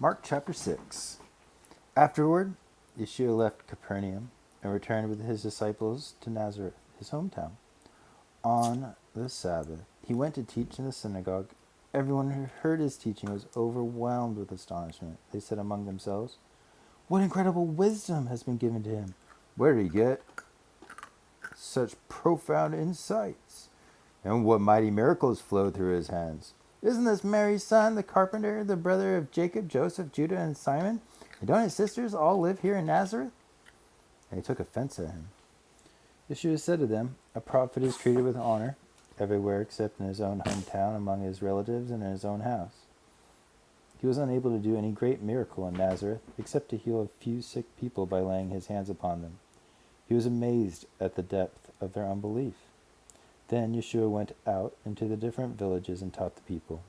Mark chapter 6. Afterward, Yeshua left Capernaum and returned with his disciples to Nazareth, his hometown. On the Sabbath, he went to teach in the synagogue. Everyone who heard his teaching was overwhelmed with astonishment. They said among themselves, "What incredible wisdom has been given to him! Where did he get such profound insights? And what mighty miracles flow through his hands? Isn't this Mary's son, the carpenter, the brother of Jacob, Joseph, Judah, and Simon? And don't his sisters all live here in Nazareth?" And they took offense at him. Yeshua said to them, "A prophet is treated with honor everywhere except in his own hometown, among his relatives, and in his own house." He was unable to do any great miracle in Nazareth, except to heal a few sick people by laying his hands upon them. He was amazed at the depth of their unbelief. Then Yeshua went out into the different villages and taught the people.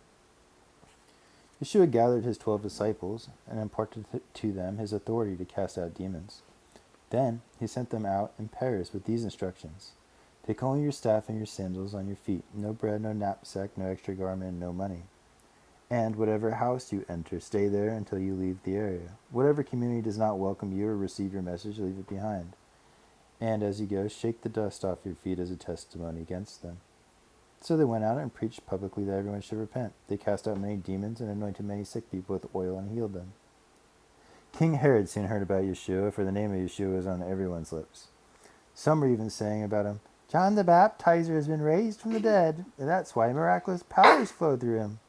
Yeshua gathered his 12 disciples and imparted to them his authority to cast out demons. Then he sent them out in pairs with these instructions: "Take only your staff and your sandals on your feet, no bread, no knapsack, no extra garment, no money. And whatever house you enter, stay there until you leave the area. Whatever community does not welcome you or receive your message, leave it behind. And as you go, shake the dust off your feet as a testimony against them." So they went out and preached publicly that everyone should repent. They cast out many demons and anointed many sick people with oil and healed them. King Herod soon heard about Yeshua, for the name of Yeshua was on everyone's lips. Some were even saying about him, "John the Baptizer has been raised from the dead, and that's why miraculous powers flow through him."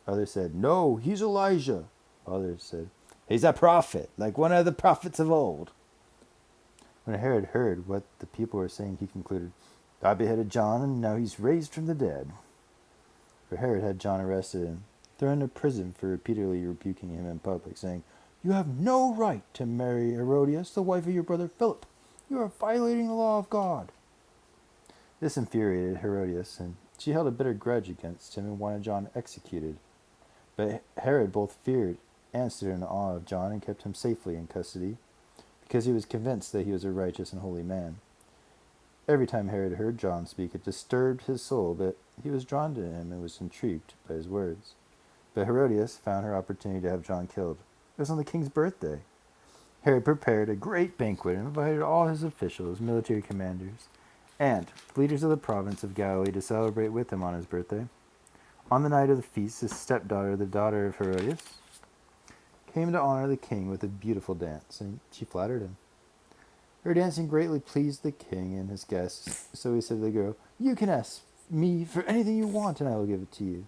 Others said, "No, he's Elijah." Others said, "He's a prophet, like one of the prophets of old." When Herod heard what the people were saying, he concluded, "I beheaded John, and now he's raised from the dead." For Herod had John arrested and thrown into prison for repeatedly rebuking him in public, saying, "You have no right to marry Herodias, the wife of your brother Philip. You are violating the law of God." This infuriated Herodias, and she held a bitter grudge against him and wanted John executed. But Herod both feared and stood in awe of John and kept him safely in custody, because he was convinced that he was a righteous and holy man. Every time Herod heard John speak, it disturbed his soul, but he was drawn to him and was intrigued by his words. But Herodias found her opportunity to have John killed. It was on the king's birthday. Herod prepared a great banquet and invited all his officials, military commanders, and leaders of the province of Galilee to celebrate with him on his birthday. On the night of the feast, his stepdaughter, the daughter of Herodias, came to honor the king with a beautiful dance, and she flattered him. Her dancing greatly pleased the king and his guests, so he said to the girl, "You can ask me for anything you want, and I will give it to you."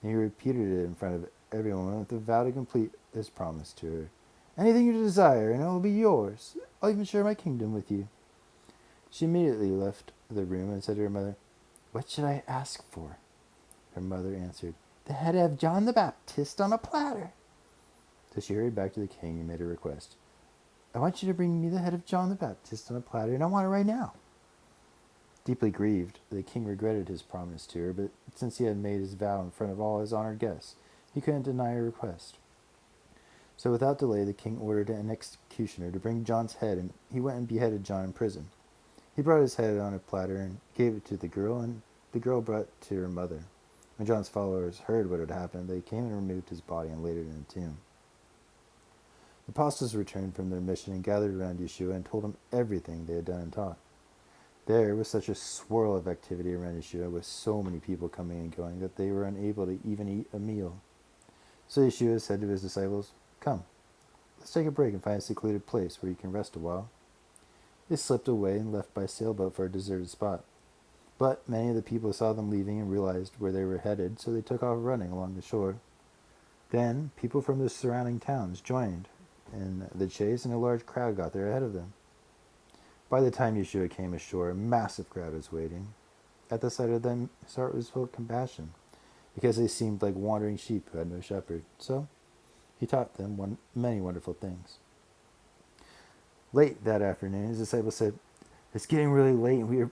And he repeated it in front of everyone with a vow to complete his promise to her. "Anything you desire, and it will be yours. I'll even share my kingdom with you." She immediately left the room and said to her mother, "What should I ask for?" Her mother answered, "The head of John the Baptist on a platter." So she hurried back to the king and made a request. "I want you to bring me the head of John the Baptist on a platter, and I want it right now." Deeply grieved, the king regretted his promise to her, but since he had made his vow in front of all his honored guests, he couldn't deny her request. So without delay, the king ordered an executioner to bring John's head, and he went and beheaded John in prison. He brought his head on a platter and gave it to the girl, and the girl brought it to her mother. When John's followers heard what had happened, they came and removed his body and laid it in a tomb. The apostles returned from their mission and gathered around Yeshua and told him everything they had done and taught. There was such a swirl of activity around Yeshua, with so many people coming and going, that they were unable to even eat a meal. So Yeshua said to his disciples, "Come, let's take a break and find a secluded place where you can rest a while." They slipped away and left by sailboat for a deserted spot. But many of the people saw them leaving and realized where they were headed, so they took off running along the shore. Then people from the surrounding towns joined in the chase, and a large crowd got there ahead of them. By the time Yeshua came ashore, a massive crowd was waiting. At the sight of them, his heart was full of compassion, because they seemed like wandering sheep who had no shepherd. So he taught them many wonderful things. Late that afternoon, his disciples said, "It's getting really late, and we are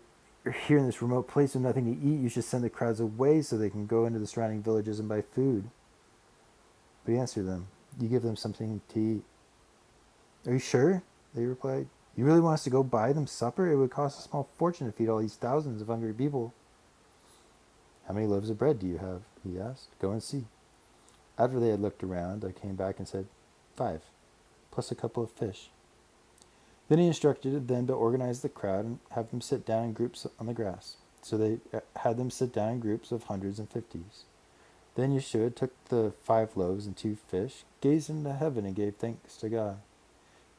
here in this remote place with nothing to eat. You should send the crowds away so they can go into the surrounding villages and buy food." But he answered them, "You give them something to eat." "Are you sure?" they replied. "You really want us to go buy them supper? It would cost a small fortune to feed all these thousands of hungry people." "How many loaves of bread do you have?" he asked. "Go and see." After they had looked around, I came back and said, 5, plus a couple of fish. Then he instructed them to organize the crowd and have them sit down in groups on the grass. So they had them sit down in groups of hundreds and fifties. Then Yeshua took the 5 loaves and 2 fish, gazed into heaven, and gave thanks to God.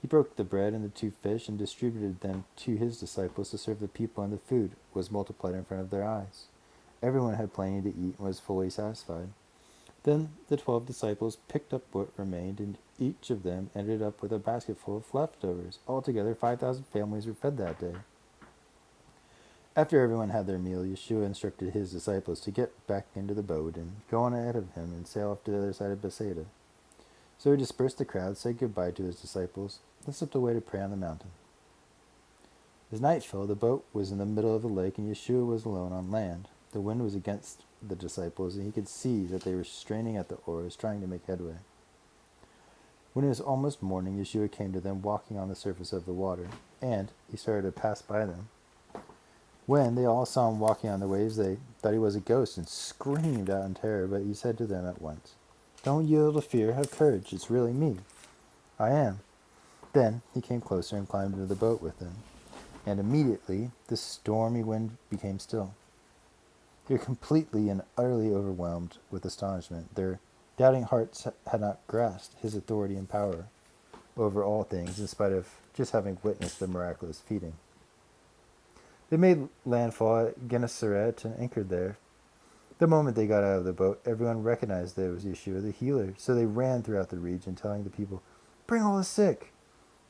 He broke the bread and the 2 fish and distributed them to his disciples to serve the people, and the food was multiplied in front of their eyes. Everyone had plenty to eat and was fully satisfied. Then the 12 disciples picked up what remained, and each of them ended up with a basket full of leftovers. Altogether, 5,000 families were fed that day. After everyone had their meal, Yeshua instructed his disciples to get back into the boat and go on ahead of him and sail off to the other side of Bethsaida. So he dispersed the crowd, said goodbye to his disciples, and slipped away to pray on the mountain. As night fell, the boat was in the middle of the lake, and Yeshua was alone on land. The wind was against the disciples, and he could see that they were straining at the oars, trying to make headway. When it was almost morning, Yeshua came to them, walking on the surface of the water, and he started to pass by them. When they all saw him walking on the waves, they thought he was a ghost and screamed out in terror, but he said to them at once, "Don't yield to fear, have courage, it's really me. I am." Then he came closer and climbed into the boat with them, and immediately the stormy wind became still. They were completely and utterly overwhelmed with astonishment. Their doubting hearts had not grasped his authority and power over all things, in spite of just having witnessed the miraculous feeding. They made landfall at Gennesaret and anchored there. The moment they got out of the boat, everyone recognized that it was Yeshua the healer, so they ran throughout the region, telling the people, "Bring all the sick,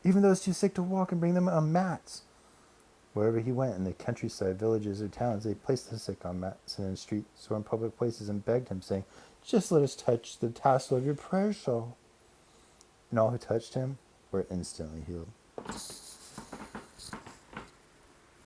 even those too sick to walk, and bring them on mats." Wherever he went, in the countryside, villages, or towns, they placed the sick on mats and in streets or in public places and begged him, saying, "Just let us touch the tassel of your prayer shawl." And all who touched him were instantly healed.